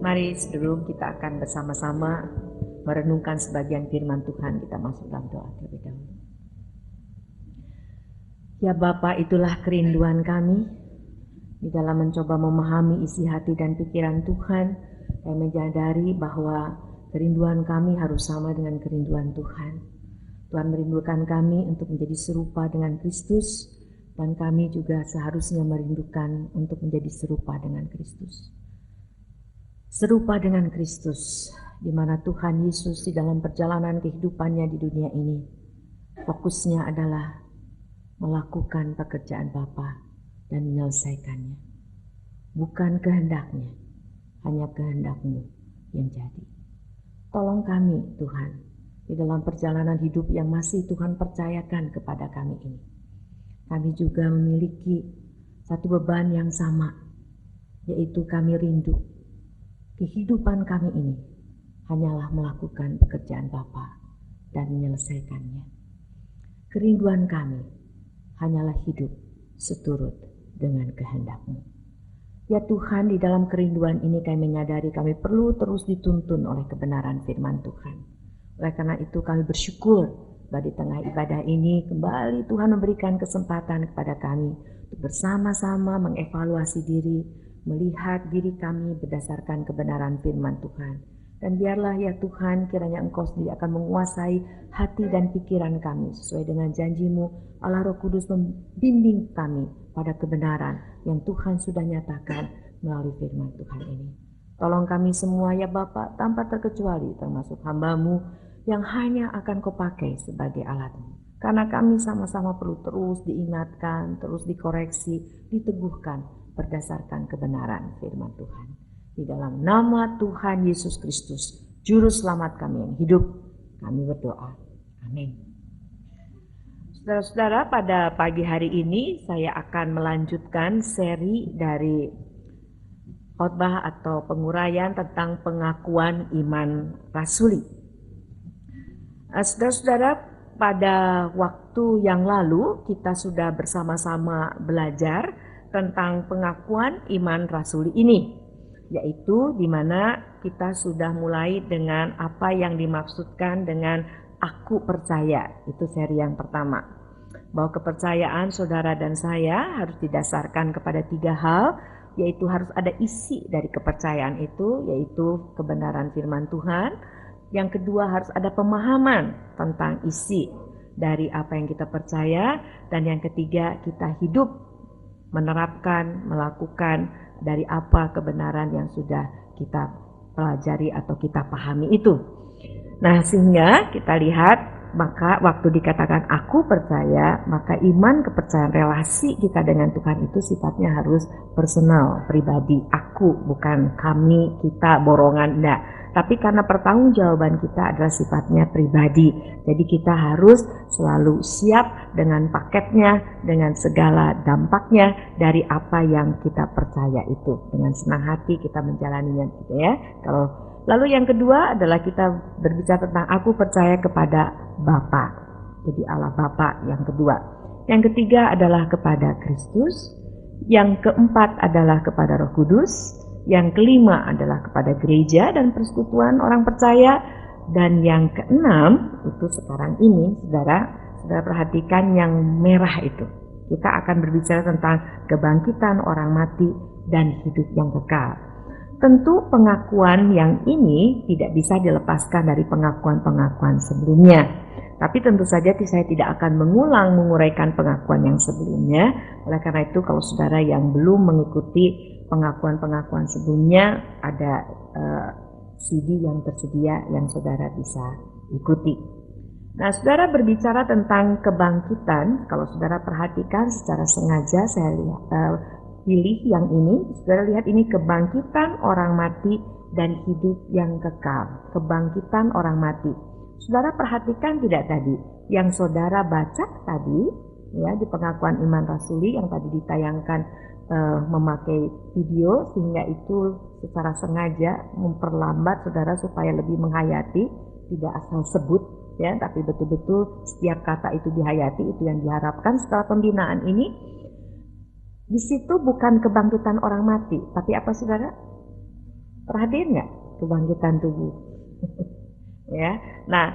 Mari sebelum kita akan bersama-sama merenungkan sebagian firman Tuhan, kita masuk dalam doa terlebih dahulu. Ya Bapa, itulah kerinduan kami di dalam mencoba memahami isi hati dan pikiran Tuhan, dan menyadari bahwa kerinduan kami harus sama dengan kerinduan Tuhan. Tuhan merindukan kami untuk menjadi serupa dengan Kristus, dan kami juga seharusnya merindukan untuk menjadi serupa dengan Kristus. Serupa dengan Kristus, di mana Tuhan Yesus di dalam perjalanan kehidupannya di dunia ini, fokusnya adalah melakukan pekerjaan Bapa dan menyelesaikannya. Bukan kehendaknya, hanya kehendak-Mu yang jadi. Tolong kami Tuhan, di dalam perjalanan hidup yang masih Tuhan percayakan kepada kami ini. Kami juga memiliki satu beban yang sama, yaitu kami rindu. Kehidupan kami ini hanyalah melakukan pekerjaan Bapa dan menyelesaikannya. Kerinduan kami hanyalah hidup seturut dengan kehendak-Mu. Ya Tuhan, di dalam kerinduan ini kami menyadari kami perlu terus dituntun oleh kebenaran firman Tuhan. Oleh karena itu kami bersyukur bahwa di tengah ibadah ini kembali Tuhan memberikan kesempatan kepada kami untuk bersama-sama mengevaluasi diri, melihat diri kami berdasarkan kebenaran firman Tuhan. Dan biarlah ya Tuhan, kiranya Engkau sendiri akan menguasai hati dan pikiran kami sesuai dengan janji-Mu. Allah Roh Kudus membimbing kami pada kebenaran yang Tuhan sudah nyatakan melalui firman Tuhan ini. Tolong kami semua ya Bapa, tanpa terkecuali termasuk hamba-Mu yang hanya akan Kau pakai sebagai alat-Mu. Karena kami sama-sama perlu terus diingatkan, terus dikoreksi, diteguhkan berdasarkan kebenaran firman Tuhan. Di dalam nama Tuhan Yesus Kristus, Juru Selamat kami yang hidup, kami berdoa. Amin. Saudara-saudara, pada pagi hari ini saya akan melanjutkan seri dari khotbah atau penguraian tentang pengakuan iman rasuli. Saudara-saudara, pada waktu yang lalu kita sudah bersama-sama belajar tentang pengakuan iman rasuli ini, yaitu di mana kita sudah mulai dengan apa yang dimaksudkan dengan aku percaya. Itu seri yang pertama, bahwa kepercayaan saudara dan saya harus didasarkan kepada 3 hal, yaitu harus ada isi dari kepercayaan itu, yaitu kebenaran firman Tuhan. Yang kedua, harus ada pemahaman tentang isi dari apa yang kita percaya. Dan yang ketiga, kita hidup menerapkan, melakukan dari apa kebenaran yang sudah kita pelajari atau kita pahami itu. Nah, sehingga kita lihat, maka waktu dikatakan aku percaya, maka iman, kepercayaan, relasi kita dengan Tuhan itu sifatnya harus personal, pribadi. Aku, bukan kami, kita, borongan, enggak. Tapi karena pertanggungjawaban kita adalah sifatnya pribadi, jadi kita harus selalu siap dengan paketnya, dengan segala dampaknya dari apa yang kita percaya itu. Dengan senang hati kita menjalaninya, gitu ya. Lalu yang kedua adalah kita berbicara tentang aku percaya kepada Bapa, jadi Allah Bapa yang kedua. Yang ketiga adalah kepada Kristus. Yang keempat adalah kepada Roh Kudus. Yang kelima adalah kepada gereja dan persekutuan orang percaya. Dan yang keenam itu sekarang ini, saudara perhatikan yang merah itu. Kita akan berbicara tentang kebangkitan orang mati dan hidup yang kekal. Tentu pengakuan yang ini tidak bisa dilepaskan dari pengakuan-pengakuan sebelumnya. Tapi tentu saja saya tidak akan menguraikan pengakuan yang sebelumnya. Oleh karena itu kalau saudara yang belum mengikuti pengakuan-pengakuan sebelumnya, ada CD yang tersedia yang saudara bisa ikuti. Nah, saudara berbicara tentang kebangkitan, kalau saudara perhatikan secara sengaja saya pilih yang ini. Saudara lihat ini, kebangkitan orang mati dan hidup yang kekal. Kebangkitan orang mati. Saudara perhatikan tidak tadi yang saudara baca tadi ya di pengakuan iman rasuli yang tadi ditayangkan memakai video, sehingga itu secara sengaja memperlambat saudara supaya lebih menghayati, tidak asal sebut ya, tapi betul-betul setiap kata itu dihayati. Itu yang diharapkan setelah pembinaan ini. Di situ bukan kebangkitan orang mati, tapi apa saudara? Perhatiin nggak kebangkitan tubuh? Ya, nah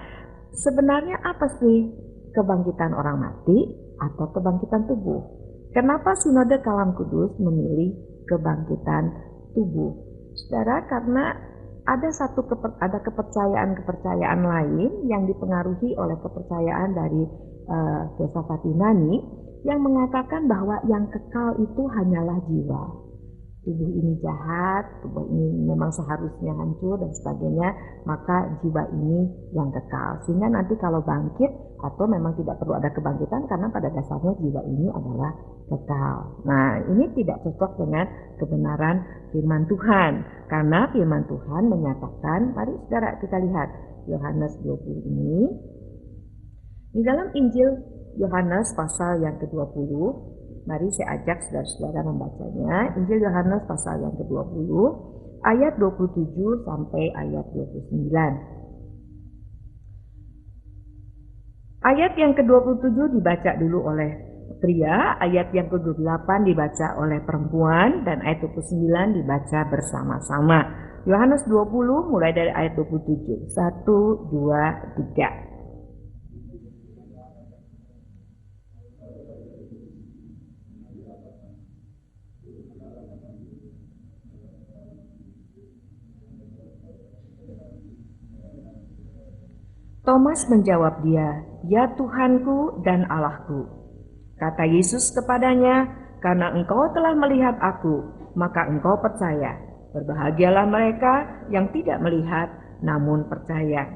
sebenarnya apa sih kebangkitan orang mati atau kebangkitan tubuh? Kenapa Sinode Kalam Kudus memilih kebangkitan tubuh? Saudara, karena ada kepercayaan lain yang dipengaruhi oleh kepercayaan dari filsafat Yunani yang mengatakan bahwa yang kekal itu hanyalah jiwa. Tubuh ini jahat, tubuh ini memang seharusnya hancur dan sebagainya, maka jiwa ini yang kekal. Sehingga nanti kalau bangkit atau memang tidak perlu ada kebangkitan karena pada dasarnya jiwa ini adalah kekal. Nah, ini tidak cocok dengan kebenaran firman Tuhan. Karena firman Tuhan menyatakan, mari saudara kita lihat Yohanes 20 ini. Di dalam Injil Yohanes pasal yang ke-20, mari saya ajak saudara-saudara membacanya. Injil Yohanes pasal yang ke-20, ayat 27 sampai ayat 29. Ayat yang ke-27 dibaca dulu oleh pria, ayat yang ke-28 dibaca oleh perempuan, dan ayat 29 dibaca bersama-sama. Yohanes 20 mulai dari ayat 27. 1, 2, 3. Thomas menjawab dia, "Ya Tuhanku dan Allahku." Kata Yesus kepadanya, "Karena engkau telah melihat aku, maka engkau percaya. Berbahagialah mereka yang tidak melihat namun percaya."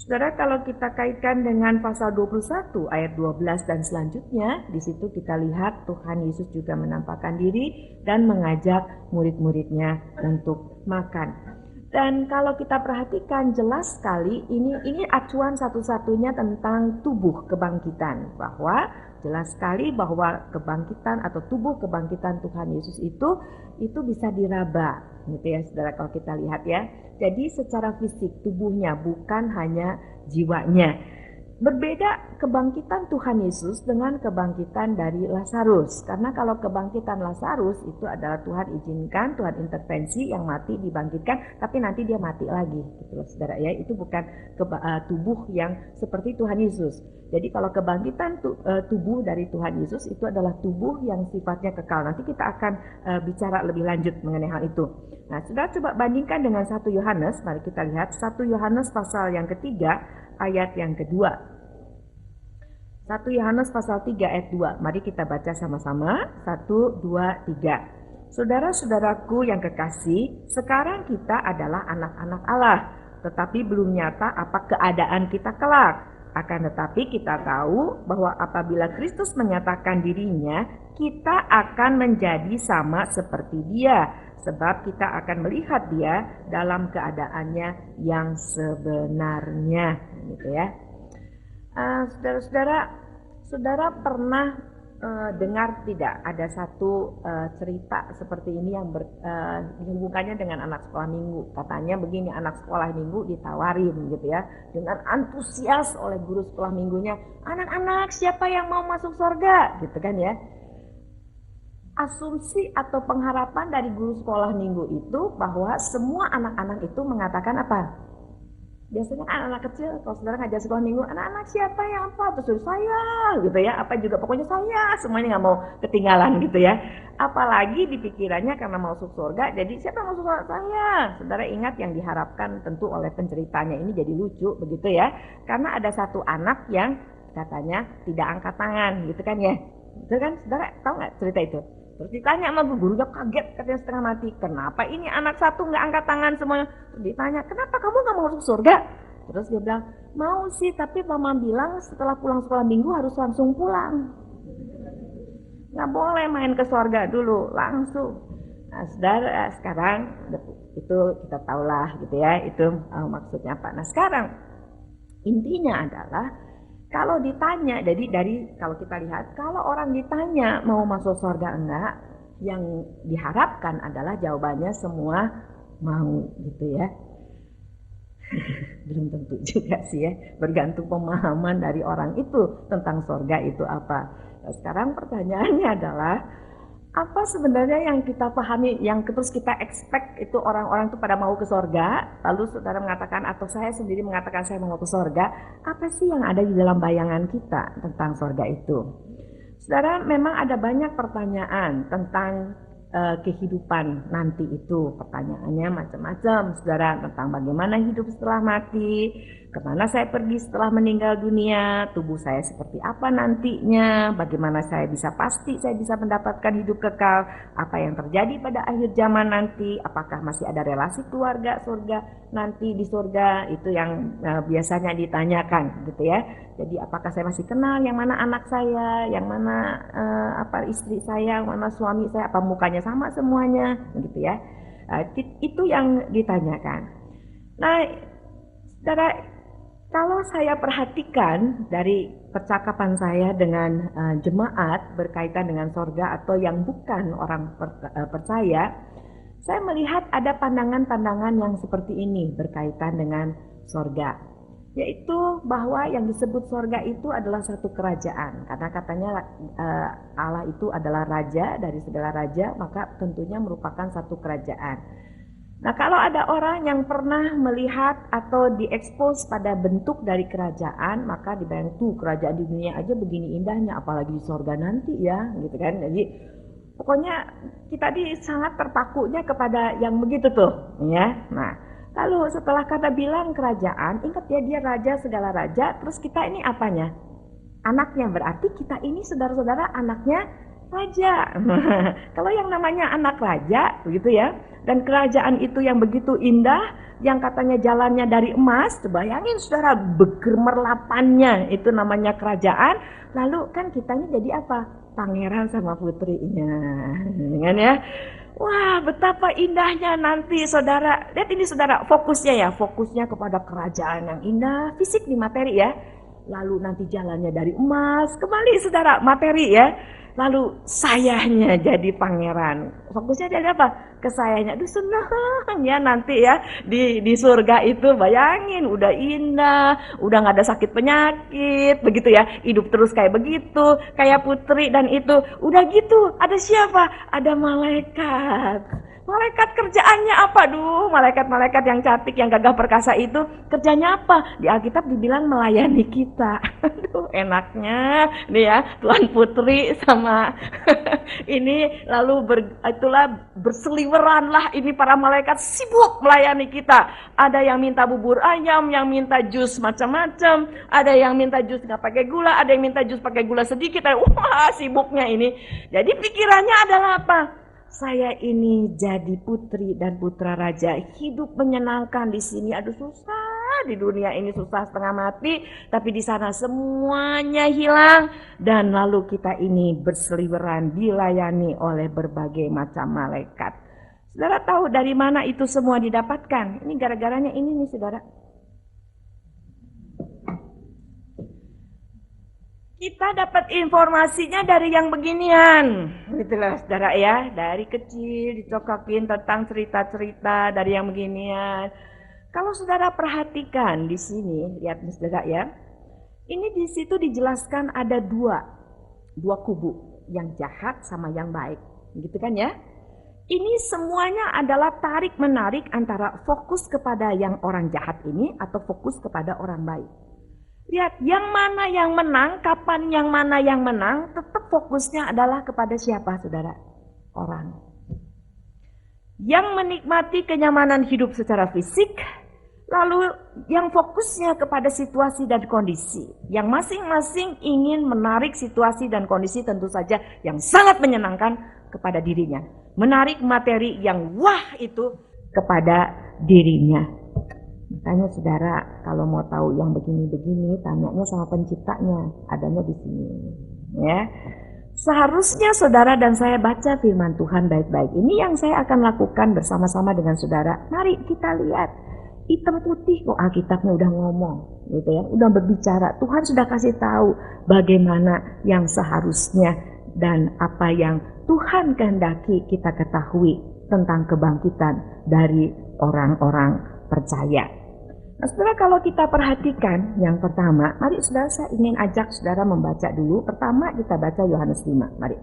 Saudara, kalau kita kaitkan dengan pasal 21 ayat 12 dan selanjutnya, di situ kita lihat Tuhan Yesus juga menampakkan diri dan mengajak murid-muridnya untuk makan. Dan kalau kita perhatikan jelas sekali ini acuan satu-satunya tentang tubuh kebangkitan, bahwa jelas sekali bahwa kebangkitan atau tubuh kebangkitan Tuhan Yesus itu bisa diraba, gitu ya saudara, kalau kita lihat ya. Jadi secara fisik tubuhnya, bukan hanya jiwanya. Berbeda kebangkitan Tuhan Yesus dengan kebangkitan dari Lazarus. Karena kalau kebangkitan Lazarus itu adalah Tuhan izinkan, Tuhan intervensi, yang mati dibangkitkan, tapi nanti dia mati lagi, gitu loh saudara ya. Itu bukan tubuh yang seperti Tuhan Yesus. Jadi kalau kebangkitan tubuh dari Tuhan Yesus itu adalah tubuh yang sifatnya kekal. Nanti kita akan bicara lebih lanjut mengenai hal itu. Nah, saudara coba bandingkan dengan 1 Yohanes. Mari kita lihat 1 Yohanes pasal yang ketiga ayat yang kedua. 1 Yohanes pasal 3 ayat 2. Mari kita baca sama-sama. 1, 2, 3. Saudara-saudaraku yang kekasih, sekarang kita adalah anak-anak Allah, tetapi belum nyata apa keadaan kita kelak. Akan tetapi kita tahu bahwa apabila Kristus menyatakan dirinya, kita akan menjadi sama seperti Dia, sebab kita akan melihat Dia dalam keadaannya yang sebenarnya, gitu ya. Saudara pernah dengar tidak ada satu cerita seperti ini yang dihubungkannya dengan anak sekolah minggu. Katanya begini, anak sekolah minggu ditawarin gitu ya, dengan antusias oleh guru sekolah minggunya, "Anak-anak, siapa yang mau masuk surga?" Gitu kan ya. Asumsi atau pengharapan dari guru sekolah minggu itu bahwa semua anak-anak itu mengatakan apa? Biasanya anak-anak kecil, kalau saudara ngajar sekolah minggu, "Anak-anak siapa yang apa?" Terus saya gitu ya, apa juga pokoknya saya, semuanya nggak mau ketinggalan gitu ya. Apalagi di pikirannya karena mau masuk surga, jadi siapa yang masuk surga? Saya. Saudara ingat yang diharapkan tentu oleh penceritanya ini jadi lucu begitu ya. Karena ada satu anak yang katanya tidak angkat tangan gitu kan ya. Betul kan? Saudara tahu nggak cerita itu? Terus ditanya sama gurunya, kaget katanya setengah mati. "Kenapa ini anak satu nggak angkat tangan semuanya?" Terus ditanya, "Kenapa kamu nggak mau masuk surga?" Terus dia bilang, "Mau sih, tapi mama bilang setelah pulang sekolah minggu harus langsung pulang. Nggak boleh main ke surga dulu, langsung." Nah, saudara, sekarang itu kita tahulah gitu ya, itu maksudnya apa. Nah sekarang intinya adalah kalau ditanya, jadi kalau kita lihat, kalau orang ditanya mau masuk surga enggak, yang diharapkan adalah jawabannya semua mau gitu ya. Belum tentu juga sih ya, bergantung pemahaman dari orang itu tentang surga itu apa. Nah, sekarang pertanyaannya adalah, Apa sebenarnya yang kita pahami, yang terus kita expect itu orang-orang itu pada mau ke sorga, lalu saudara mengatakan atau saya sendiri mengatakan saya mau ke sorga, apa sih yang ada di dalam bayangan kita tentang sorga itu? Saudara, memang ada banyak pertanyaan tentang kehidupan nanti itu. Pertanyaannya macam-macam, saudara, tentang bagaimana hidup setelah mati, kemana saya pergi setelah meninggal dunia, tubuh saya seperti apa nantinya, bagaimana saya bisa pasti saya bisa mendapatkan hidup kekal, apa yang terjadi pada akhir zaman nanti, apakah masih ada relasi keluarga surga nanti di surga, itu yang biasanya ditanyakan gitu ya. Jadi apakah saya masih kenal yang mana anak saya, yang mana istri saya, yang mana suami saya, apa mukanya sama semuanya gitu ya. Itu yang ditanyakan. Nah, saudara, kalau saya perhatikan dari percakapan saya dengan jemaat berkaitan dengan sorga atau yang bukan orang percaya, saya melihat ada pandangan-pandangan yang seperti ini berkaitan dengan sorga, yaitu bahwa yang disebut sorga itu adalah satu kerajaan, karena katanya Allah itu adalah raja dari segala raja, maka tentunya merupakan satu kerajaan. Nah, kalau ada orang yang pernah melihat atau diekspos pada bentuk dari kerajaan, maka dibayang tuh kerajaan di dunia aja begini indahnya, apalagi di sorga nanti ya, gitu kan. Jadi pokoknya kita sangat terpakunya kepada yang begitu tuh, ya. Nah, lalu setelah kata bilang kerajaan, ingat ya dia raja segala raja, terus kita ini apanya? Anaknya, berarti kita ini saudara-saudara anaknya raja. Kalau yang namanya anak raja, begitu ya, dan kerajaan itu yang begitu indah, yang katanya jalannya dari emas, bayangin saudara, gemerlapannya itu namanya kerajaan, lalu kan kita ini jadi apa? Pangeran sama putrinya, kan ya? Wah, betapa indahnya nanti saudara. Lihat ini saudara, fokusnya ya, fokusnya kepada kerajaan yang indah, fisik di materi ya. Lalu nanti jalannya dari emas, kembali saudara, materi ya. Lalu sayanya jadi pangeran. Fokusnya jadi apa? Ke sayanya. Aduh senang ya nanti ya di surga itu, bayangin udah indah, udah gak ada sakit penyakit, begitu ya. Hidup terus kayak begitu, kayak putri dan itu. Udah gitu, ada siapa? Ada malaikat. Malaikat kerjaannya apa? Duh, malaikat-malaikat yang cantik, yang gagah perkasa itu kerjanya apa? Di Alkitab dibilang melayani kita. Aduh, enaknya nih ya, Tuan Putri sama ini lalu berseliweran lah ini para malaikat sibuk melayani kita. Ada yang minta bubur ayam, yang minta jus macam-macam, ada yang minta jus nggak pakai gula, ada yang minta jus pakai gula sedikit. Wah, sibuknya ini. Jadi pikirannya adalah apa? Saya ini jadi putri dan putra raja, hidup menyenangkan di sini. Aduh susah, di dunia ini susah setengah mati, tapi di sana semuanya hilang. Dan lalu kita ini berseliweran dilayani oleh berbagai macam malaikat. Saudara tahu dari mana itu semua didapatkan? Ini gara-garanya ini nih saudara. Kita dapat informasinya dari yang beginian, gitulah saudara ya. Dari kecil dicokokin tentang cerita-cerita dari yang beginian. Kalau saudara perhatikan di sini, lihat nih saudara ya. Ini di situ dijelaskan ada dua kubu, yang jahat sama yang baik, gitu kan ya. Ini semuanya adalah tarik menarik antara fokus kepada yang orang jahat ini atau fokus kepada orang baik. Lihat, yang mana yang menang, kapan yang mana yang menang, tetap fokusnya adalah kepada siapa, saudara? Orang. Yang menikmati kenyamanan hidup secara fisik, lalu yang fokusnya kepada situasi dan kondisi. Yang masing-masing ingin menarik situasi dan kondisi tentu saja yang sangat menyenangkan kepada dirinya. Menarik materi yang wah itu kepada dirinya. Makanya saudara kalau mau tahu yang begini-begini, tanyanya sama penciptanya, adanya di sini. Ya, seharusnya saudara dan saya baca firman Tuhan baik-baik. Ini yang saya akan lakukan bersama-sama dengan saudara. Mari kita lihat, hitam putih kok Alkitabnya udah ngomong, gitu ya, udah berbicara. Tuhan sudah kasih tahu bagaimana yang seharusnya dan apa yang Tuhan kehendaki kita ketahui tentang kebangkitan dari orang-orang percaya. Nah, saudara, kalau kita perhatikan yang pertama, mari saudara, saya ingin ajak saudara membaca dulu. Pertama kita baca Yohanes 5, mari.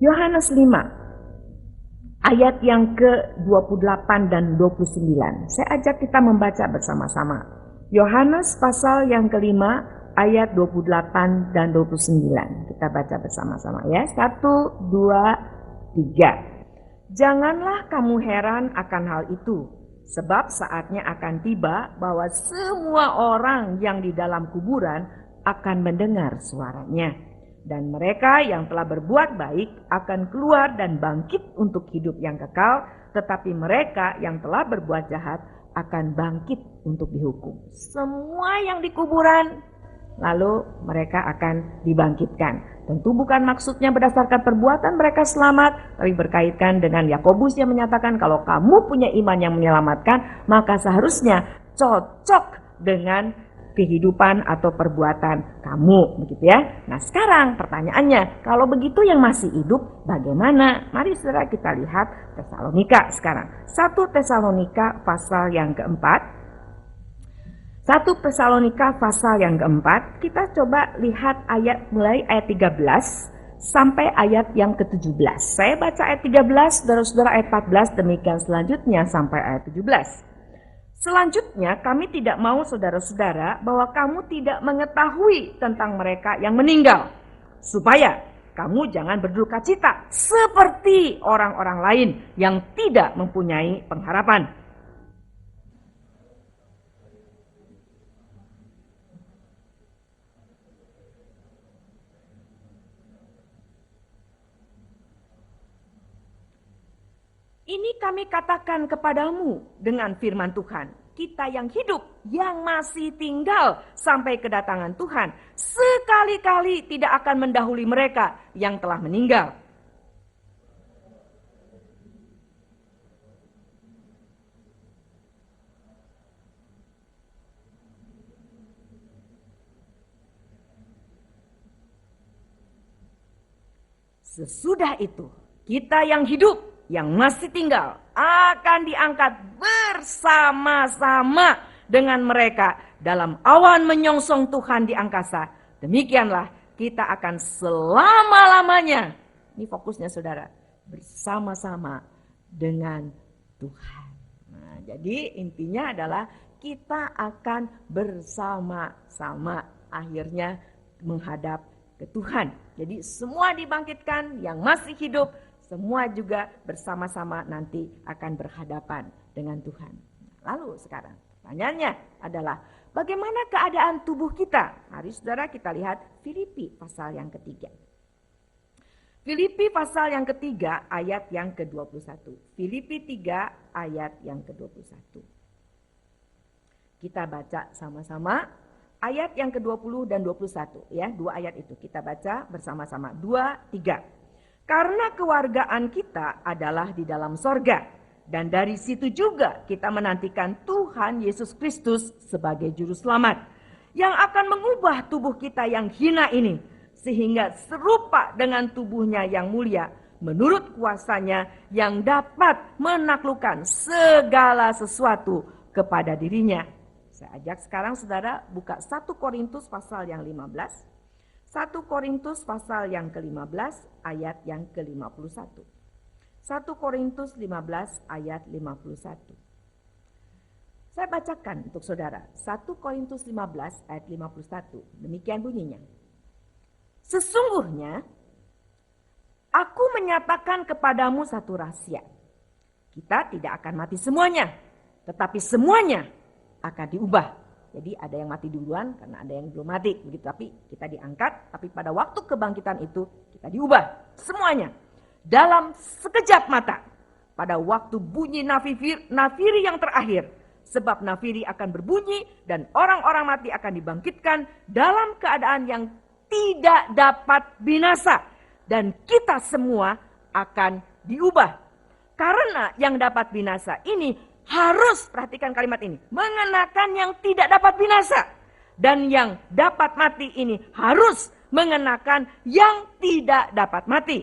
Yohanes 5 ayat yang ke-28 dan 29. Saya ajak kita membaca bersama-sama. Yohanes pasal yang kelima ayat 28 dan 29. Kita baca bersama-sama ya. 1, 2, 3. Janganlah kamu heran akan hal itu, sebab saatnya akan tiba bahwa semua orang yang di dalam kuburan akan mendengar suaranya. Dan mereka yang telah berbuat baik akan keluar dan bangkit untuk hidup yang kekal, tetapi mereka yang telah berbuat jahat akan bangkit untuk dihukum. Semua yang di kuburan, lalu mereka akan dibangkitkan. Tentu bukan maksudnya berdasarkan perbuatan mereka selamat, tapi berkaitan dengan Yakobus yang menyatakan kalau kamu punya iman yang menyelamatkan, maka seharusnya cocok dengan kehidupan atau perbuatan kamu, begitu ya. Nah sekarang pertanyaannya, kalau begitu yang masih hidup bagaimana? Mari saudara kita lihat Tesalonika sekarang. 1 Tesalonika pasal yang keempat. 1 Tesalonika pasal yang keempat, kita coba lihat ayat mulai ayat 13 sampai ayat yang ke-17. Saya baca ayat 13, saudara-saudara ayat 14, demikian selanjutnya sampai ayat 17. Selanjutnya kami tidak mau saudara-saudara bahwa kamu tidak mengetahui tentang mereka yang meninggal, supaya kamu jangan berduka cita seperti orang-orang lain yang tidak mempunyai pengharapan. Ini kami katakan kepadamu dengan firman Tuhan. Kita yang hidup, yang masih tinggal sampai kedatangan Tuhan, sekali-kali tidak akan mendahului mereka yang telah meninggal. Sesudah itu, kita yang hidup, yang masih tinggal akan diangkat bersama-sama dengan mereka dalam awan menyongsong Tuhan di angkasa. Demikianlah kita akan selama-lamanya, ini fokusnya saudara, bersama-sama dengan Tuhan. Nah, jadi intinya adalah kita akan bersama-sama akhirnya menghadap ke Tuhan. Jadi semua dibangkitkan, yang masih hidup semua juga bersama-sama nanti akan berhadapan dengan Tuhan. Lalu sekarang pertanyaannya adalah bagaimana keadaan tubuh kita? Mari saudara kita lihat Filipi pasal yang ketiga. Filipi pasal yang ketiga ayat yang ke-21. Filipi 3 ayat yang ke-21. Kita baca sama-sama ayat yang ke-20 dan 21 ya, dua ayat itu kita baca bersama-sama. 2, 3. Karena kewargaan kita adalah di dalam sorga, dan dari situ juga kita menantikan Tuhan Yesus Kristus sebagai juru selamat, yang akan mengubah tubuh kita yang hina ini, sehingga serupa dengan tubuhnya yang mulia, menurut kuasanya yang dapat menaklukkan segala sesuatu kepada dirinya. Saya ajak sekarang saudara buka 1 Korintus pasal yang 15. 1 Korintus pasal yang ke-15 ayat yang ke-51. 1 Korintus 15 ayat 51. Saya bacakan untuk saudara. 1 Korintus 15 ayat 51. Demikian bunyinya. Sesungguhnya aku menyatakan kepadamu satu rahasia. Kita tidak akan mati semuanya, tetapi semuanya akan diubah. Jadi ada yang mati duluan karena ada yang belum mati, begitu. Tapi kita diangkat, tapi pada waktu kebangkitan itu kita diubah semuanya dalam sekejap mata. Pada waktu bunyi nafiri yang terakhir, sebab nafiri akan berbunyi dan orang-orang mati akan dibangkitkan dalam keadaan yang tidak dapat binasa, dan kita semua akan diubah. Karena yang dapat binasa ini harus, perhatikan kalimat ini, mengenakan yang tidak dapat binasa. Dan yang dapat mati ini harus mengenakan yang tidak dapat mati.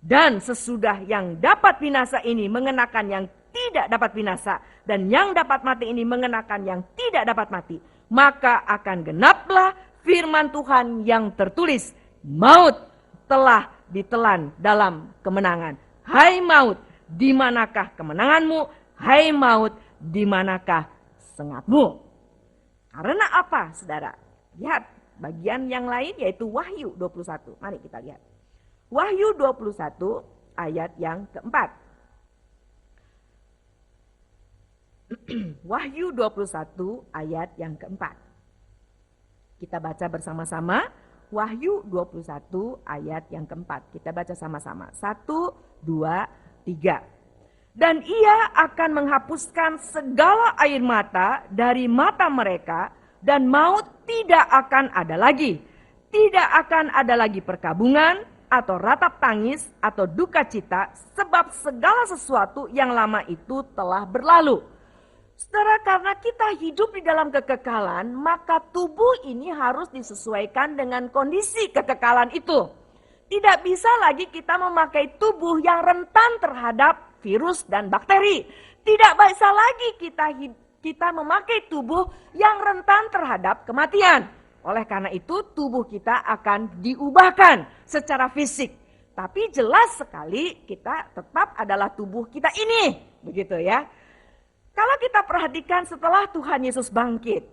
Dan sesudah yang dapat binasa ini mengenakan yang tidak dapat binasa, dan yang dapat mati ini mengenakan yang tidak dapat mati, maka akan genaplah firman Tuhan yang tertulis, maut telah ditelan dalam kemenangan. Hai maut, di manakah kemenanganmu? Hai maut, di manakah sengatmu? Karena apa, saudara? Lihat bagian yang lain yaitu Wahyu 21. Mari kita lihat. Wahyu 21 ayat yang keempat. Wahyu 21 ayat yang keempat. Kita baca bersama-sama. Wahyu 21 ayat yang keempat. Kita baca sama-sama. 1, 2, 3. Dan ia akan menghapuskan segala air mata dari mata mereka, dan maut tidak akan ada lagi. Tidak akan ada lagi perkabungan, atau ratap tangis, atau duka cita, sebab segala sesuatu yang lama itu telah berlalu. Saudara, karena kita hidup di dalam kekekalan, maka tubuh ini harus disesuaikan dengan kondisi kekekalan itu. Tidak bisa lagi kita memakai tubuh yang rentan terhadap virus dan bakteri. Tidak bisa lagi kita memakai tubuh yang rentan terhadap kematian. Oleh karena itu tubuh kita akan diubahkan secara fisik. Tapi jelas sekali kita tetap adalah tubuh kita ini. Begitu ya. Kalau kita perhatikan setelah Tuhan Yesus bangkit,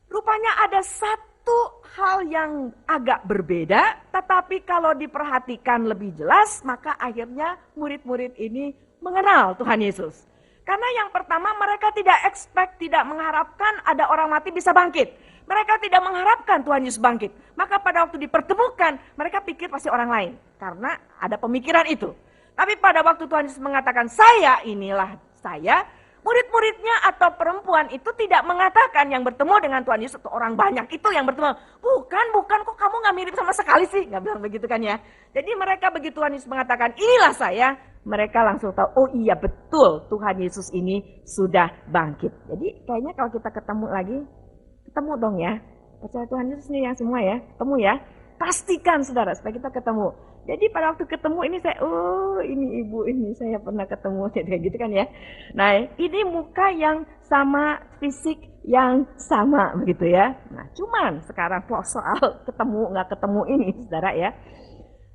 rupanya ada satu hal yang agak berbeda, tetapi kalau diperhatikan lebih jelas, maka akhirnya murid-murid ini mengenal Tuhan Yesus. Karena yang pertama mereka tidak expect, tidak mengharapkan ada orang mati bisa bangkit. Mereka tidak mengharapkan Tuhan Yesus bangkit. Maka pada waktu dipertemukan, mereka pikir pasti orang lain. Karena ada pemikiran itu. Tapi pada waktu Tuhan Yesus mengatakan, saya inilah saya, murid-muridnya atau perempuan itu tidak mengatakan yang bertemu dengan Tuhan Yesus atau orang banyak itu yang bertemu. Bukan, kok kamu gak mirip sama sekali sih. Gak bilang begitu kan ya. Jadi mereka begitu Tuhan Yesus mengatakan, inilah saya, mereka langsung tahu, oh iya betul Tuhan Yesus ini sudah bangkit. Jadi kayaknya kalau kita ketemu lagi, ketemu dong ya. Percaya Tuhan Yesus ini yang semua ya, ketemu ya. Pastikan saudara supaya kita ketemu. Jadi pada waktu ketemu ini saya, oh ini ibu ini saya pernah ketemu kayak gitu kan ya. Nah ini muka yang sama, fisik yang sama begitu ya. Nah cuman sekarang soal ketemu nggak ketemu ini saudara ya.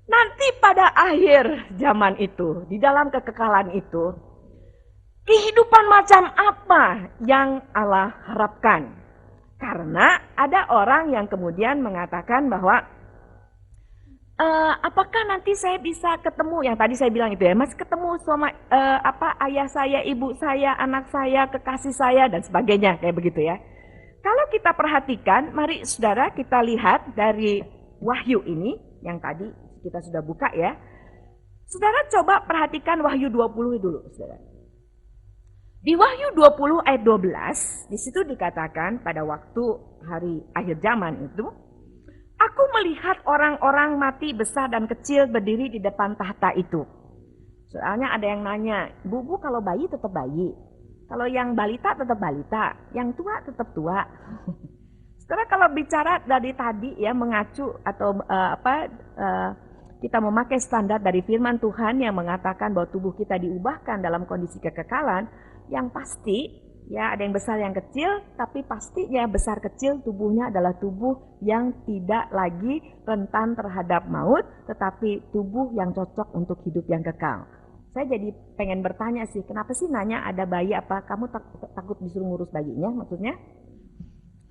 Nanti pada akhir zaman itu, di dalam kekekalan itu, kehidupan macam apa yang Allah harapkan? Karena ada orang yang kemudian mengatakan bahwa apakah nanti saya bisa ketemu yang tadi saya bilang itu ya, masih ketemu sama ayah saya, ibu saya, anak saya, kekasih saya dan sebagainya kayak begitu ya. Kalau kita perhatikan, mari saudara kita lihat dari Wahyu ini yang tadi kita sudah buka ya. Saudara coba perhatikan Wahyu 20 dulu saudara. Di Wahyu 20 ayat 12, di situ dikatakan pada waktu hari akhir zaman itu, aku melihat orang-orang mati besar dan kecil berdiri di depan tahta itu. Soalnya ada yang nanya, Bu kalau bayi tetap bayi. Kalau yang balita tetap balita, yang tua tetap tua. Setelah kalau bicara dari tadi ya mengacu atau kita memakai standar dari firman Tuhan yang mengatakan bahwa tubuh kita diubahkan dalam kondisi kekekalan, yang pasti ya ada yang besar yang kecil, tapi pastinya besar kecil tubuhnya adalah tubuh yang tidak lagi rentan terhadap maut, tetapi tubuh yang cocok untuk hidup yang kekal. Saya jadi pengen bertanya sih, kenapa sih nanya ada bayi apa? Kamu takut disuruh ngurus bayinya maksudnya?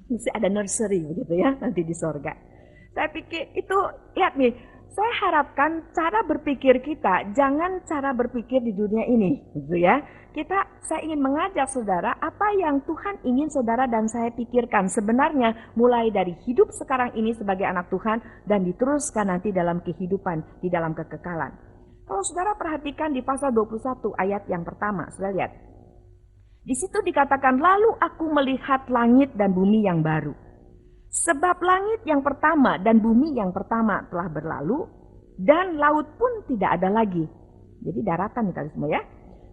Mesti ada nursery begitu ya nanti di sorga. Saya pikir itu, lihat nih, saya harapkan cara berpikir kita jangan cara berpikir di dunia ini, gitu ya. Saya ingin mengajak saudara apa yang Tuhan ingin saudara dan saya pikirkan sebenarnya mulai dari hidup sekarang ini sebagai anak Tuhan dan diteruskan nanti dalam kehidupan di dalam kekekalan. Kalau saudara perhatikan di pasal 21 ayat yang pertama, saudara lihat. Di situ dikatakan, lalu aku melihat langit dan bumi yang baru. Sebab langit yang pertama dan bumi yang pertama telah berlalu, dan laut pun tidak ada lagi. Jadi daratan nih kali semua ya.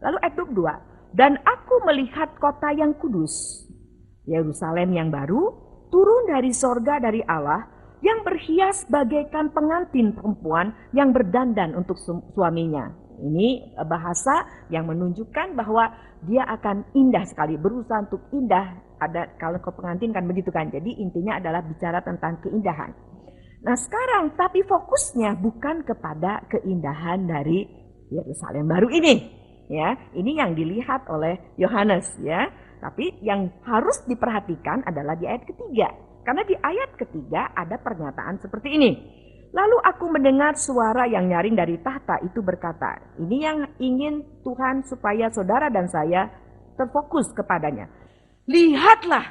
Lalu ayat 22, dan aku melihat kota yang kudus, Yerusalem yang baru, turun dari sorga dari Allah, yang berhias bagaikan pengantin perempuan yang berdandan untuk suaminya. Ini bahasa yang menunjukkan bahwa dia akan indah sekali, berusaha untuk indah. Ada kalau ke pengantin kan begitu kan. Jadi intinya adalah bicara tentang keindahan. Nah sekarang, tapi fokusnya bukan kepada keindahan dari Yerusalem baru ini. Ya, ini yang dilihat oleh Yohanes ya. Tapi yang harus diperhatikan adalah di ayat ketiga. Karena di ayat ketiga ada pernyataan seperti ini. Lalu aku mendengar suara yang nyaring dari tahta itu berkata, ini yang ingin Tuhan supaya saudara dan saya terfokus kepadanya. Lihatlah,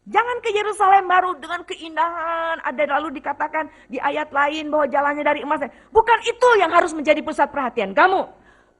jangan ke Yerusalem baru dengan keindahan. Ada lalu dikatakan di ayat lain bahwa jalannya dari emas. Bukan itu yang harus menjadi pusat perhatian kamu.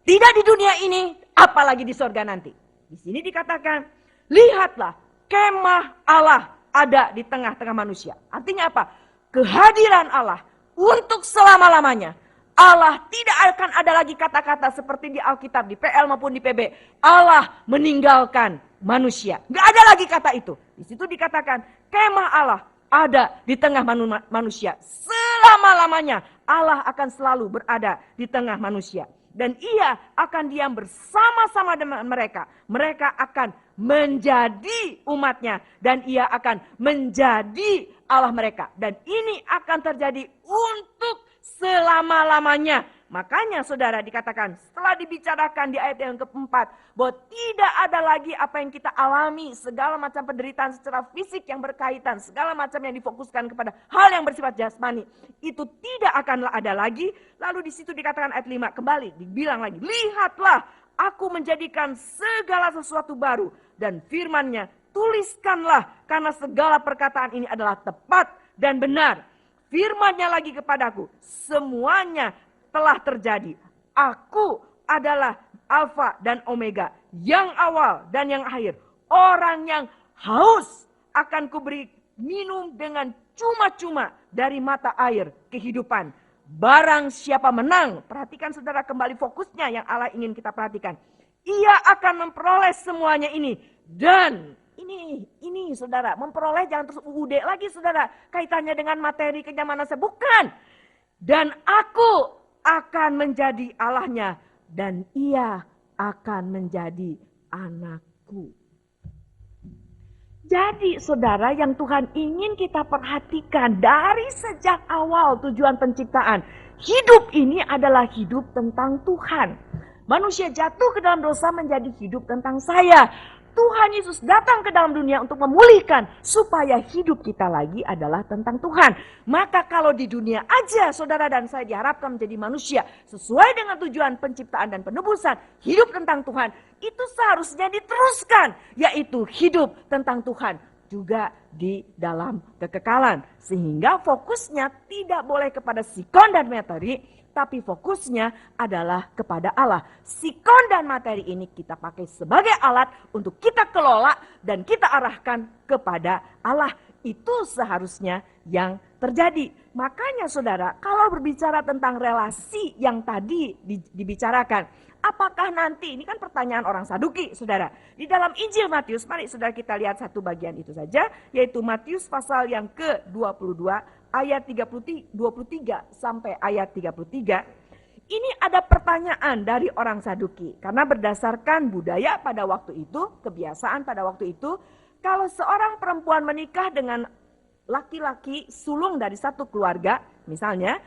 Tidak di dunia ini, apalagi di sorga nanti. Di sini dikatakan, lihatlah kemah Allah ada di tengah-tengah manusia. Artinya apa? Kehadiran Allah untuk selama-lamanya. Allah tidak akan ada lagi kata-kata seperti di Alkitab, di PL maupun di PB. Allah meninggalkan manusia. Gak ada lagi kata itu. Di situ dikatakan kemah Allah ada di tengah manusia. Selama-lamanya Allah akan selalu berada di tengah manusia. Dan ia akan diam bersama-sama dengan mereka. Mereka akan menjadi umatnya. Dan ia akan menjadi Allah mereka. Dan ini akan terjadi untuk selama-lamanya. Makanya saudara dikatakan setelah dibicarakan di ayat yang keempat. Bahwa tidak ada lagi apa yang kita alami. Segala macam penderitaan secara fisik yang berkaitan. Segala macam yang difokuskan kepada hal yang bersifat jasmani. Itu tidak akan ada lagi. Lalu di situ dikatakan ayat 5 kembali. Dibilang lagi. Lihatlah aku menjadikan segala sesuatu baru. Dan firman-Nya tuliskanlah. Karena segala perkataan ini adalah tepat dan benar. Firman-Nya lagi kepadaku. Semuanya telah terjadi. Aku adalah Alfa dan Omega, yang awal dan yang akhir. Orang yang haus akan kuberi minum dengan cuma-cuma dari mata air kehidupan. Barang siapa menang, perhatikan saudara kembali fokusnya yang Allah ingin kita perhatikan. Ia akan memperoleh semuanya ini. Dan ini saudara, memperoleh jangan terus UUD lagi saudara. Kaitannya dengan materi kenyamanan saya, bukan. Dan aku akan menjadi Allahnya dan ia akan menjadi anakku. Jadi saudara, yang Tuhan ingin kita perhatikan dari sejak awal tujuan penciptaan. Hidup ini adalah hidup tentang Tuhan. Manusia jatuh ke dalam dosa menjadi hidup tentang saya. Tuhan Yesus datang ke dalam dunia untuk memulihkan supaya hidup kita lagi adalah tentang Tuhan. Maka kalau di dunia aja saudara dan saya diharapkan menjadi manusia sesuai dengan tujuan penciptaan dan penebusan, hidup tentang Tuhan, itu seharusnya diteruskan, yaitu hidup tentang Tuhan juga di dalam kekekalan. Sehingga fokusnya tidak boleh kepada sikon dan materi, tapi fokusnya adalah kepada Allah. Sikon dan materi ini kita pakai sebagai alat untuk kita kelola dan kita arahkan kepada Allah. Itu seharusnya yang terjadi. Makanya saudara, kalau berbicara tentang relasi yang tadi dibicarakan, apakah nanti, ini kan pertanyaan orang Saduki saudara. Di dalam Injil Matius, mari saudara kita lihat satu bagian itu saja, yaitu Matius pasal yang ke-22, ayat 23 sampai ayat 33. Ini ada pertanyaan dari orang Saduki. Karena berdasarkan budaya pada waktu itu, kebiasaan pada waktu itu, kalau seorang perempuan menikah dengan laki-laki sulung dari satu keluarga, misalnya,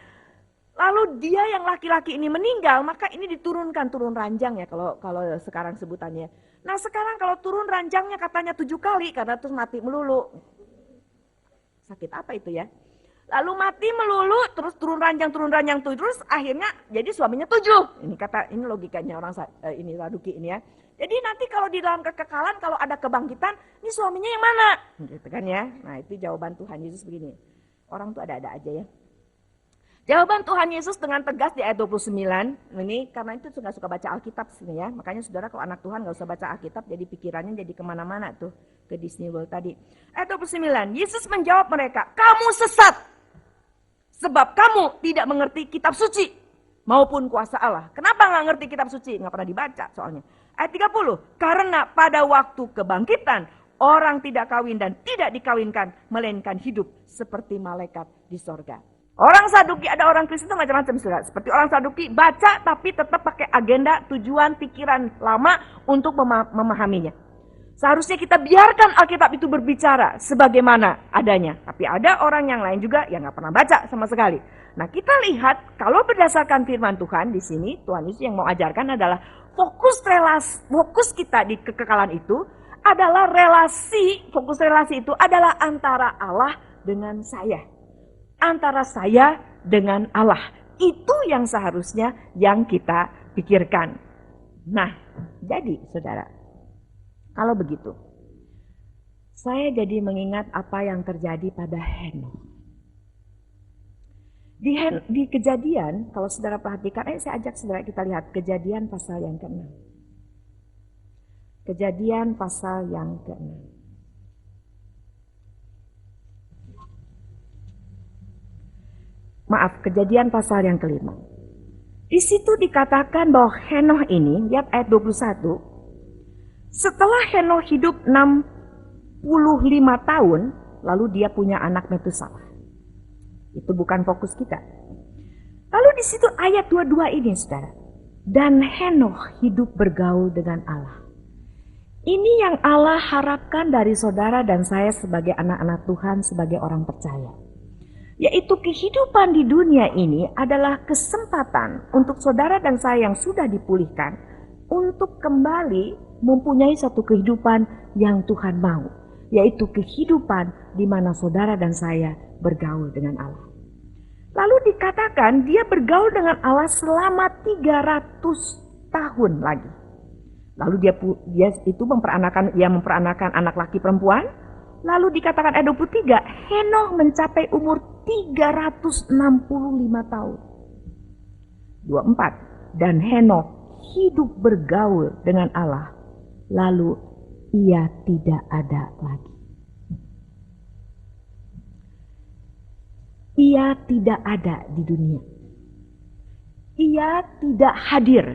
lalu dia yang laki-laki ini meninggal, maka ini diturunkan, turun ranjang ya kalau sekarang sebutannya. Nah sekarang kalau turun ranjangnya katanya 7 kali karena terus mati melulu. Sakit apa itu ya? Lalu mati melulu, terus turun ranjang terus akhirnya jadi suaminya 7. Ini logikanya orang ini Saduki ini ya. Jadi nanti kalau di dalam kekekalan kalau ada kebangkitan, ini suaminya yang mana? Gitu kan ya. Nah, itu jawaban Tuhan Yesus begini. Orang tuh ada-ada aja ya. Jawaban Tuhan Yesus dengan tegas di ayat 29. Ini karena itu suka baca Alkitab sini ya. Makanya saudara kalau anak Tuhan gak usah baca Alkitab, jadi pikirannya jadi kemana-mana tuh. Ke Disney World tadi. Ayat 29. Yesus menjawab mereka, kamu sesat. Sebab kamu tidak mengerti kitab suci maupun kuasa Allah. Kenapa gak ngerti kitab suci? Gak pernah dibaca soalnya. Ayat 30. Karena pada waktu kebangkitan orang tidak kawin dan tidak dikawinkan, melainkan hidup seperti malaikat di sorga. Orang Saduki, ada orang Kristen macam-macam. Seperti orang Saduki baca tapi tetap pakai agenda, tujuan, pikiran lama untuk memahaminya. Seharusnya kita biarkan Alkitab itu berbicara sebagaimana adanya. Tapi ada orang yang lain juga yang nggak pernah baca sama sekali. Nah, kita lihat kalau berdasarkan firman Tuhan di sini, Tuhan Yesus yang mau ajarkan adalah fokus kita di kekekalan itu adalah relasi, fokus relasi itu adalah antara Allah dengan saya. Antara saya dengan Allah. Itu yang seharusnya yang kita pikirkan. Nah, jadi saudara, kalau begitu, saya jadi mengingat apa yang terjadi pada Henokh. Di Kejadian, kalau saudara perhatikan, saya ajak saudara kita lihat Kejadian pasal yang ke-6. Kejadian pasal yang ke-6. Maaf, Kejadian pasal yang ke-5. Di situ dikatakan bahwa Henokh ini, lihat ayat 21, setelah Henokh hidup 65 tahun, lalu dia punya anak Metusalah. Itu bukan fokus kita. Lalu di situ ayat 22 ini, saudara. Dan Henokh hidup bergaul dengan Allah. Ini yang Allah harapkan dari saudara dan saya sebagai anak-anak Tuhan, sebagai orang percaya. Yaitu kehidupan di dunia ini adalah kesempatan untuk saudara dan saya yang sudah dipulihkan untuk kembali mempunyai satu kehidupan yang Tuhan mau, yaitu kehidupan di mana saudara dan saya bergaul dengan Allah. Lalu dikatakan dia bergaul dengan Allah selama 300 tahun lagi. Lalu dia itu memperanakan anak laki perempuan. Lalu dikatakan ayat 23, Henokh mencapai umur 365 tahun. 24, dan Henokh hidup bergaul dengan Allah. Lalu ia tidak ada lagi. Ia tidak ada di dunia. Ia tidak hadir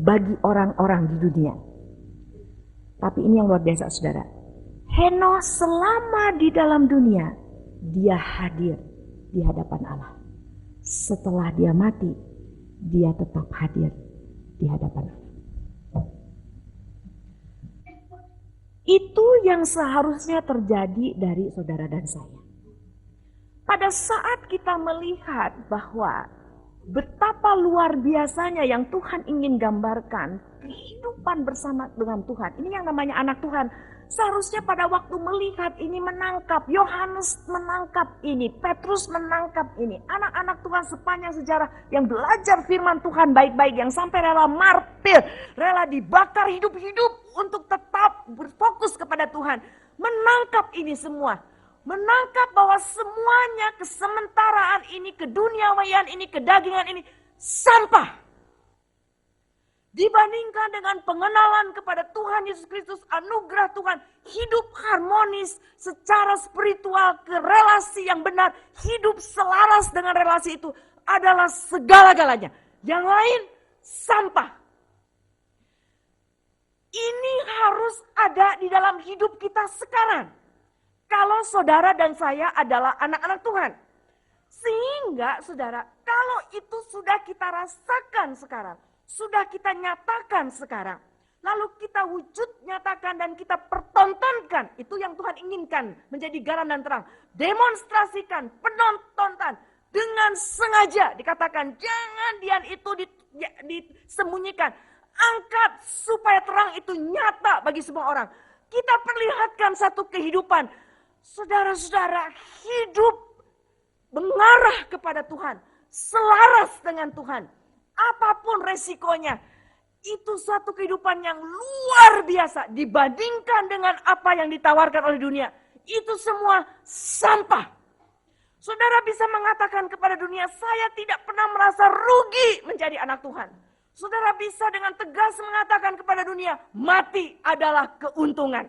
bagi orang-orang di dunia. Tapi ini yang luar biasa, saudara. Henokh selama di dalam dunia, dia hadir di hadapan Allah. Setelah dia mati, dia tetap hadir di hadapan Allah. Itu yang seharusnya terjadi dari saudara dan saya. Pada saat kita melihat bahwa betapa luar biasanya yang Tuhan ingin gambarkan, kehidupan bersama dengan Tuhan. Ini yang namanya anak Tuhan. Seharusnya pada waktu melihat ini menangkap, Yohanes menangkap ini, Petrus menangkap ini. Anak-anak Tuhan sepanjang sejarah yang belajar firman Tuhan baik-baik, yang sampai rela martir, rela dibakar hidup-hidup untuk tetap berfokus kepada Tuhan. Menangkap ini semua. Menangkap bahwa semuanya kesementaraan ini, keduniawian ini, kedagingan ini, sampah. Dibandingkan dengan pengenalan kepada Tuhan Yesus Kristus, anugerah Tuhan, hidup harmonis secara spiritual ke relasi yang benar, hidup selaras dengan relasi itu adalah segala-galanya. Yang lain, sampah. Ini harus ada di dalam hidup kita sekarang. Kalau saudara dan saya adalah anak-anak Tuhan. Sehingga saudara, kalau itu sudah kita rasakan sekarang, sudah kita nyatakan sekarang, lalu kita wujud nyatakan dan kita pertontonkan, itu yang Tuhan inginkan menjadi garam dan terang. Demonstrasikan, penontonan dengan sengaja, dikatakan jangan dian itu disembunyikan. Angkat supaya terang itu nyata bagi semua orang. Kita perlihatkan satu kehidupan. Saudara-saudara, hidup mengarah kepada Tuhan, selaras dengan Tuhan. Apapun resikonya, itu suatu kehidupan yang luar biasa dibandingkan dengan apa yang ditawarkan oleh dunia. Itu semua sampah. Saudara bisa mengatakan kepada dunia, saya tidak pernah merasa rugi menjadi anak Tuhan. Saudara bisa dengan tegas mengatakan kepada dunia, mati adalah keuntungan.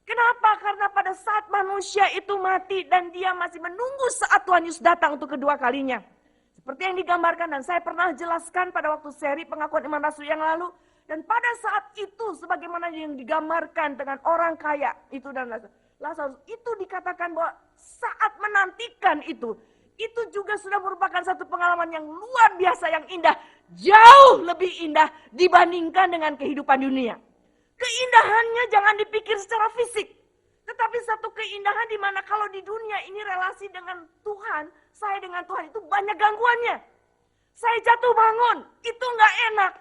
Kenapa? Karena pada saat manusia itu mati dan dia masih menunggu saat Tuhan Yesus datang untuk kedua kalinya. Seperti yang digambarkan dan saya pernah jelaskan pada waktu seri pengakuan iman rasul yang lalu. Dan pada saat itu sebagaimana yang digambarkan dengan orang kaya itu dan Lazarus. Itu dikatakan bahwa saat menantikan itu juga sudah merupakan satu pengalaman yang luar biasa, yang indah. Jauh lebih indah dibandingkan dengan kehidupan dunia. Keindahannya jangan dipikir secara fisik. Tetapi satu keindahan di mana kalau di dunia ini relasi dengan Tuhan, saya dengan Tuhan itu banyak gangguannya. Saya jatuh bangun, itu nggak enak.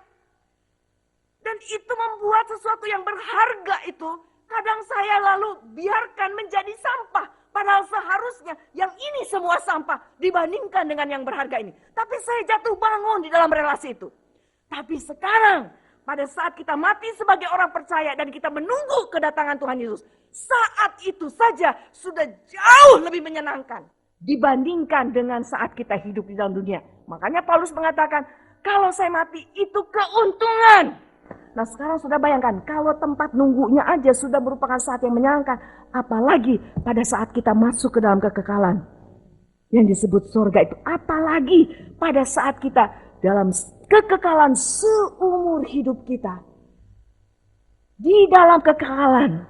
Dan itu membuat sesuatu yang berharga itu, kadang saya lalu biarkan menjadi sampah. Padahal seharusnya yang ini semua sampah dibandingkan dengan yang berharga ini. Tapi saya jatuh bangun di dalam relasi itu. Tapi sekarang, pada saat kita mati sebagai orang percaya dan kita menunggu kedatangan Tuhan Yesus, saat itu saja sudah jauh lebih menyenangkan dibandingkan dengan saat kita hidup di dalam dunia. Makanya Paulus mengatakan, kalau saya mati itu keuntungan. Nah sekarang sudah bayangkan, kalau tempat nunggunya aja sudah merupakan saat yang menyenangkan, apalagi pada saat kita masuk ke dalam kekekalan yang disebut surga itu. Apalagi pada saat kita dalam kekekalan seumur hidup kita. Di dalam kekekalan,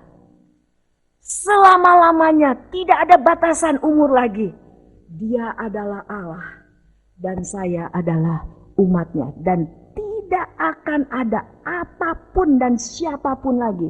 selama-lamanya tidak ada batasan umur lagi. Dia adalah Allah dan saya adalah umatnya. Dan tidak akan ada apapun dan siapapun lagi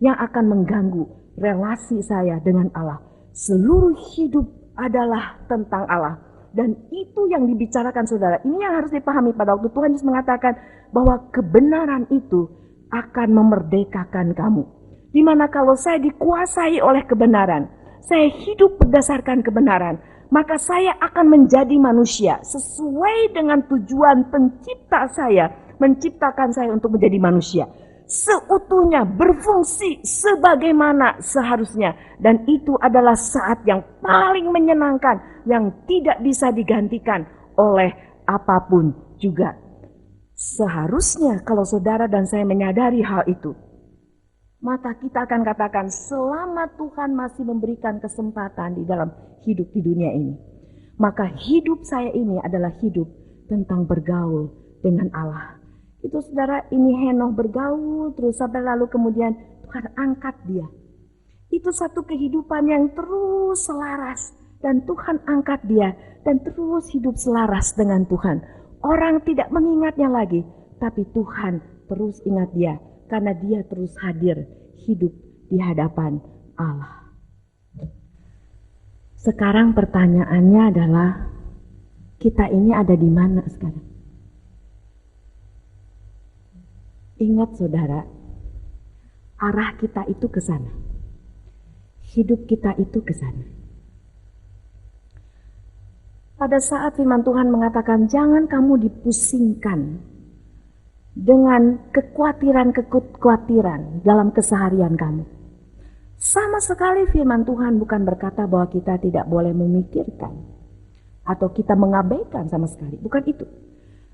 yang akan mengganggu relasi saya dengan Allah. Seluruh hidup adalah tentang Allah. Dan itu yang dibicarakan saudara. Ini yang harus dipahami pada waktu Tuhan Yesus mengatakan bahwa kebenaran itu akan memerdekakan kamu. Dimana kalau saya dikuasai oleh kebenaran, saya hidup berdasarkan kebenaran, maka saya akan menjadi manusia sesuai dengan tujuan pencipta saya, menciptakan saya untuk menjadi manusia. Seutuhnya berfungsi sebagaimana seharusnya. Dan itu adalah saat yang paling menyenangkan, yang tidak bisa digantikan oleh apapun juga. Seharusnya kalau saudara dan saya menyadari hal itu, maka kita akan katakan selama Tuhan masih memberikan kesempatan di dalam hidup di dunia ini, maka hidup saya ini adalah hidup tentang bergaul dengan Allah. Itu saudara, ini Henokh bergaul terus sampai lalu kemudian Tuhan angkat dia. Itu satu kehidupan yang terus selaras dan Tuhan angkat dia dan terus hidup selaras dengan Tuhan. Orang tidak mengingatnya lagi, tapi Tuhan terus ingat dia karena dia terus hadir hidup di hadapan Allah. Sekarang pertanyaannya adalah, kita ini ada di mana sekarang? Ingat saudara, arah kita itu ke sana. Hidup kita itu ke sana. Pada saat firman Tuhan mengatakan jangan kamu dipusingkan dengan kekhawatiran dalam keseharian kamu. Sama sekali firman Tuhan bukan berkata bahwa kita tidak boleh memikirkan atau kita mengabaikan sama sekali. Bukan itu.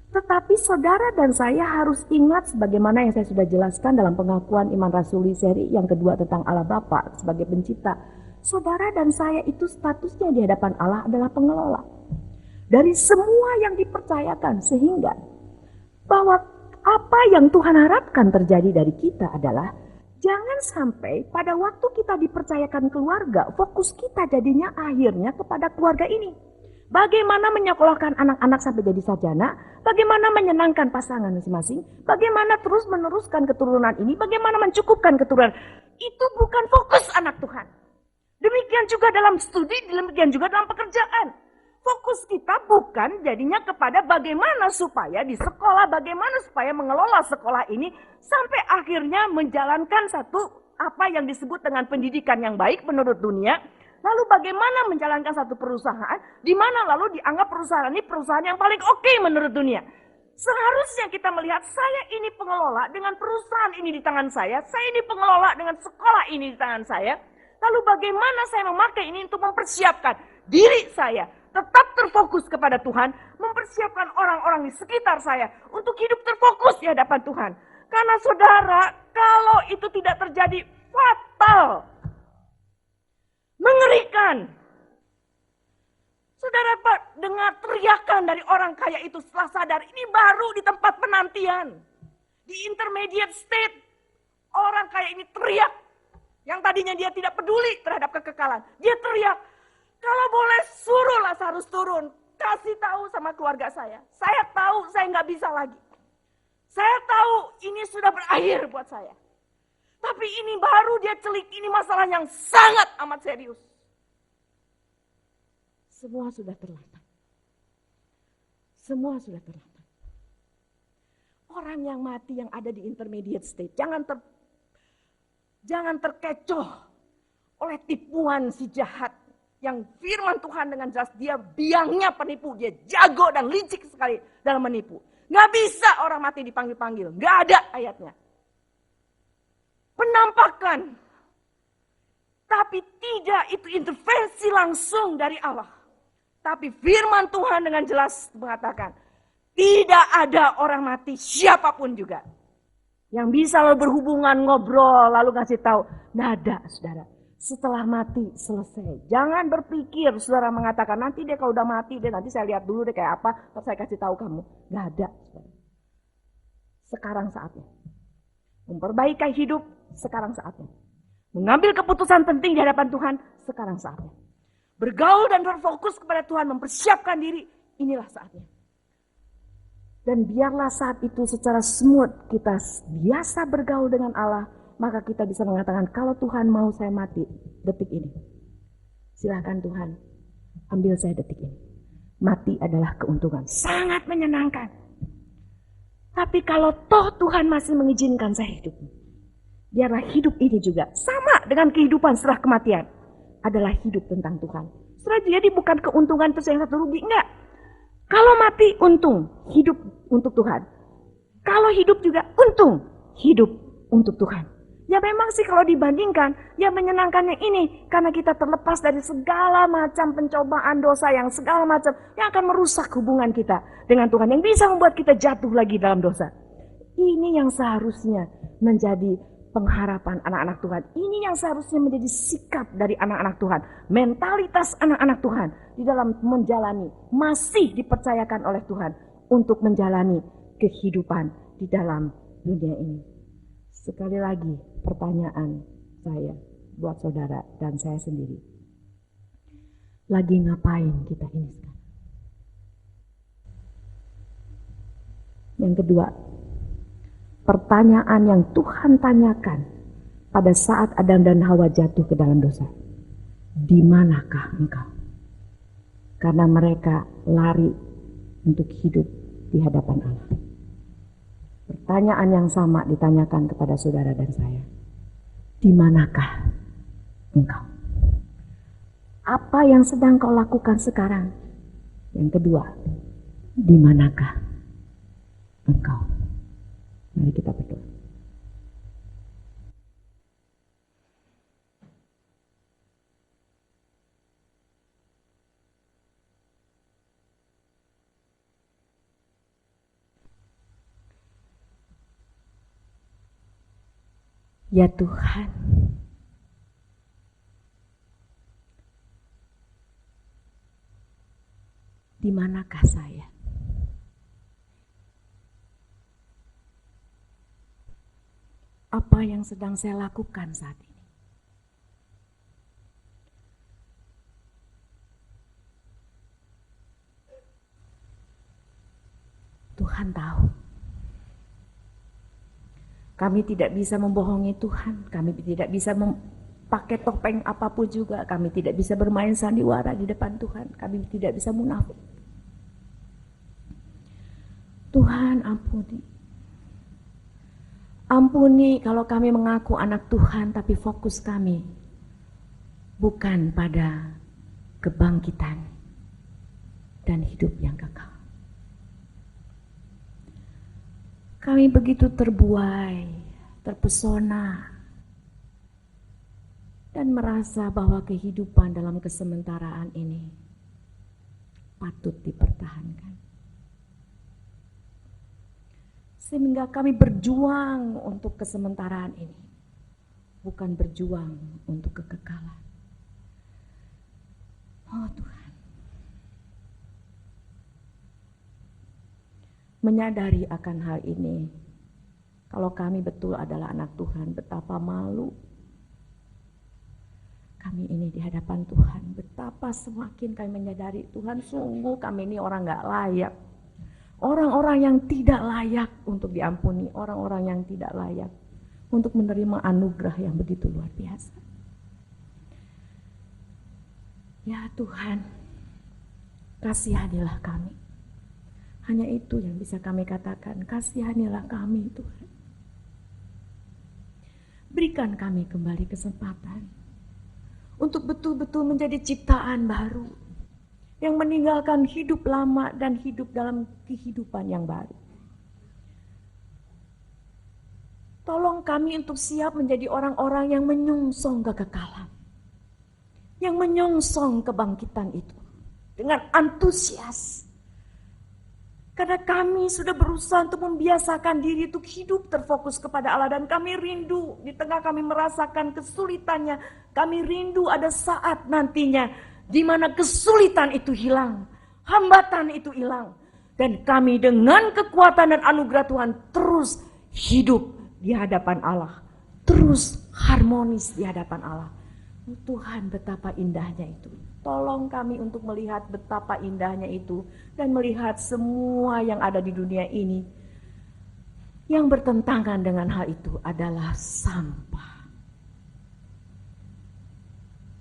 Tetapi saudara dan saya harus ingat sebagaimana yang saya sudah jelaskan dalam pengakuan iman rasuli seri yang kedua tentang Allah Bapa sebagai pencipta. Saudara dan saya itu statusnya di hadapan Allah adalah pengelola dari semua yang dipercayakan, sehingga bahwa apa yang Tuhan harapkan terjadi dari kita adalah jangan sampai pada waktu kita dipercayakan keluarga, fokus kita jadinya akhirnya kepada keluarga ini. Bagaimana menyekolahkan anak-anak sampai jadi sarjana, bagaimana menyenangkan pasangan masing-masing, bagaimana terus meneruskan keturunan ini, bagaimana mencukupkan keturunan. Itu bukan fokus anak Tuhan. Demikian juga dalam studi, demikian juga dalam pekerjaan. Fokus kita bukan jadinya kepada bagaimana supaya di sekolah, bagaimana supaya mengelola sekolah ini sampai akhirnya menjalankan satu apa yang disebut dengan pendidikan yang baik menurut dunia. Lalu bagaimana menjalankan satu perusahaan di mana lalu dianggap perusahaan ini perusahaan yang paling oke menurut dunia. Seharusnya kita melihat saya ini pengelola dengan perusahaan ini di tangan saya ini pengelola dengan sekolah ini di tangan saya. Lalu bagaimana saya memakai ini untuk mempersiapkan diri saya tetap terfokus kepada Tuhan, mempersiapkan orang-orang di sekitar saya untuk hidup terfokus di hadapan Tuhan. Karena saudara, kalau itu tidak terjadi, fatal. Mengerikan. Saudara Pak, dengar teriakan dari orang kaya itu setelah sadar, ini baru di tempat penantian. Di intermediate state, orang kaya ini teriak. Yang tadinya dia tidak peduli terhadap kekekalan. Dia teriak, kalau boleh suruh Lazarus turun. Kasih tahu sama keluarga saya. Saya tahu saya nggak bisa lagi. Saya tahu ini sudah berakhir buat saya. Tapi ini baru dia celik, ini masalah yang sangat amat serius. Semua sudah terlambat. Semua sudah terlambat. Orang yang mati yang ada di intermediate state, jangan terkecoh oleh tipuan si jahat. Yang firman Tuhan dengan jelas, dia biangnya penipu, dia jago dan licik sekali dalam menipu. Gak bisa orang mati dipanggil-panggil, gak ada ayatnya. Penampakan, tapi tidak itu intervensi langsung dari Allah. Tapi firman Tuhan dengan jelas mengatakan, tidak ada orang mati siapapun juga yang bisa lalu berhubungan, ngobrol, lalu ngasih tahu. Nada, saudara. Setelah mati selesai. Jangan berpikir saudara mengatakan nanti dia kalau udah mati deh, nanti saya lihat dulu deh kayak apa, terus saya kasih tahu kamu. Nggak ada. Saudara. Sekarang saatnya. Memperbaiki hidup, sekarang saatnya. Mengambil keputusan penting di hadapan Tuhan, sekarang saatnya. Bergaul dan berfokus kepada Tuhan, mempersiapkan diri, inilah saatnya. Dan biarlah saat itu secara smooth kita biasa bergaul dengan Allah, maka kita bisa mengatakan, kalau Tuhan mau saya mati detik ini, silakan Tuhan, ambil saya detik ini. Mati adalah keuntungan, sangat menyenangkan. Tapi kalau toh Tuhan masih mengizinkan saya hidup, biarlah hidup ini juga sama dengan kehidupan setelah kematian, adalah hidup tentang Tuhan. Jadi bukan keuntungan terus yang satu rugi, enggak. Kalau mati untung, hidup untuk Tuhan. Kalau hidup juga untung, hidup untuk Tuhan. Ya memang sih kalau dibandingkan, ya menyenangkan yang ini. Karena kita terlepas dari segala macam pencobaan dosa yang segala macam. Yang akan merusak hubungan kita dengan Tuhan. Yang bisa membuat kita jatuh lagi dalam dosa. Ini yang seharusnya menjadi pengharapan anak-anak Tuhan. Ini yang seharusnya menjadi sikap dari anak-anak Tuhan. Mentalitas anak-anak Tuhan. Di dalam menjalani, masih dipercayakan oleh Tuhan. Untuk menjalani kehidupan di dalam dunia ini. Sekali lagi pertanyaan saya buat saudara dan saya sendiri. Lagi ngapain kita ini sekarang? Yang kedua, pertanyaan yang Tuhan tanyakan pada saat Adam dan Hawa jatuh ke dalam dosa. Di manakah engkau? Karena mereka lari untuk hidup di hadapan Allah. Pertanyaan yang sama ditanyakan kepada saudara dan saya. Di manakah engkau? Apa yang sedang kau lakukan sekarang? Yang kedua, di manakah engkau? Mari kita berdoa. Ya Tuhan, di manakah saya? Apa yang sedang saya lakukan saat ini? Tuhan tahu. Kami tidak bisa membohongi Tuhan, kami tidak bisa pakai topeng apapun juga, kami tidak bisa bermain sandiwara di depan Tuhan, kami tidak bisa munafik. Tuhan ampuni. Ampuni kalau kami mengaku anak Tuhan, tapi fokus kami bukan pada kebangkitan dan hidup yang kekal. Kami begitu terbuai, terpesona, dan merasa bahwa kehidupan dalam kesementaraan ini patut dipertahankan. Sehingga kami berjuang untuk kesementaraan ini, bukan berjuang untuk kekekalan. Oh Tuhan. Menyadari akan hal ini, kalau kami betul adalah anak Tuhan, betapa malu kami ini di hadapan Tuhan. Betapa semakin kami menyadari, Tuhan sungguh kami ini orang gak layak. Orang-orang yang tidak layak untuk diampuni, orang-orang yang tidak layak untuk menerima anugerah yang begitu luar biasa. Ya Tuhan, kasihanilah kami. Hanya itu yang bisa kami katakan, kasihanilah kami Tuhan. Berikan kami kembali kesempatan untuk betul-betul menjadi ciptaan baru yang meninggalkan hidup lama dan hidup dalam kehidupan yang baru. Tolong kami untuk siap menjadi orang-orang yang menyongsong kekekalan, yang menyongsong kebangkitan itu dengan antusias. Karena kami sudah berusaha untuk membiasakan diri untuk hidup terfokus kepada Allah. Dan kami rindu di tengah kami merasakan kesulitannya. Kami rindu ada saat nantinya di mana kesulitan itu hilang. Hambatan itu hilang. Dan kami dengan kekuatan dan anugerah Tuhan terus hidup di hadapan Allah. Terus harmonis di hadapan Allah. Oh, Tuhan, betapa indahnya itu. Tolong kami untuk melihat betapa indahnya itu dan melihat semua yang ada di dunia ini yang bertentangan dengan hal itu adalah sampah.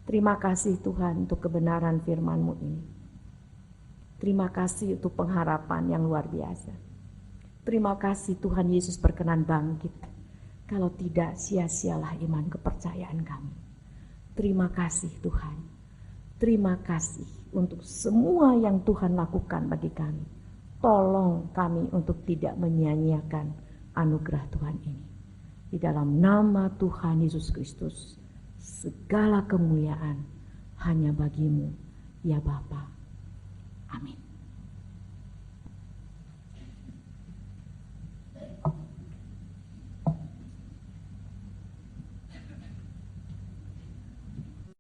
Terima kasih Tuhan untuk kebenaran firman-Mu ini. Terima kasih untuk pengharapan yang luar biasa. Terima kasih Tuhan Yesus berkenan bangkit. Kalau tidak, sia-sialah iman kepercayaan kami. Terima kasih Tuhan. Terima kasih untuk semua yang Tuhan lakukan bagi kami. Tolong kami untuk tidak menyia-nyiakan anugerah Tuhan ini. Di dalam nama Tuhan Yesus Kristus, segala kemuliaan hanya bagi-Mu, ya Bapa.